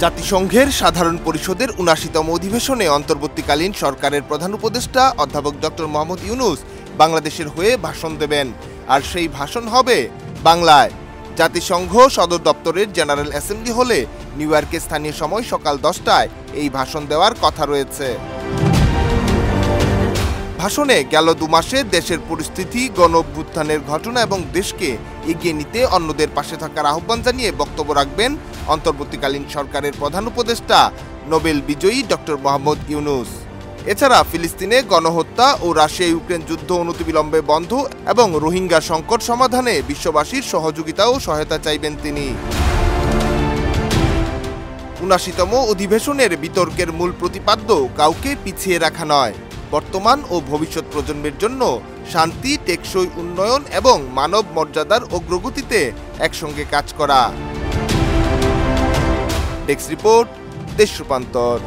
জাতিসংঘের সাধারণ পরিষদের ৭৯তম অধিবেশনে অন্তর্বর্তীকালীন সরকারের প্রধান উপদেষ্টা অধ্যাপক ডক্টর মোহাম্মদ ইউনূস বাংলাদেশের হয়ে ভাষণ দেবেন, আর সেই ভাষণ হবে বাংলায়। জাতিসংঘ সদর দপ্তরের জেনারেল অ্যাসেম্বলি হলে নিউ ইয়র্কে স্থানীয় সময় সকাল ১০টায় এই ভাষণ দেওয়ার কথা রয়েছে। ভাষণে গেল ২ মাসে দেশের পরিস্থিতি, গণ-অভ্যুত্থানের ঘটনা এবং দেশকে এগিয়ে নিতে অন্যদের পাশে থাকার আহ্বান জানিয়ে বক্তব্য রাখবেন অন্তর্বর্তীকালীন সরকারের প্রধান উপদেষ্টা নোবেল বিজয়ী ডক্টর মোহাম্মদ ইউনূস। এছাড়া ফিলিস্তিনে গণহত্যা ও রাশিয়া ইউক্রেন যুদ্ধ অনতিবিলম্বে বন্ধ এবং রোহিঙ্গা সংকট সমাধানে বিশ্ববাসীর সহযোগিতা ও সহায়তা চাইবেন তিনি। ৭৯তম অধিবেশনের বিতর্কের মূল প্রতিপাদ্য কাউকে পিছিয়ে রাখা নয়, বর্তমান ও ভবিষ্যৎ প্রজন্মের জন্য শান্তি, টেকসই উন্নয়ন এবং মানব মর্যাদার অগ্রগতিতে একসঙ্গে কাজ করা। ডেস্ক রিপোর্ট, দেশ রূপান্তর।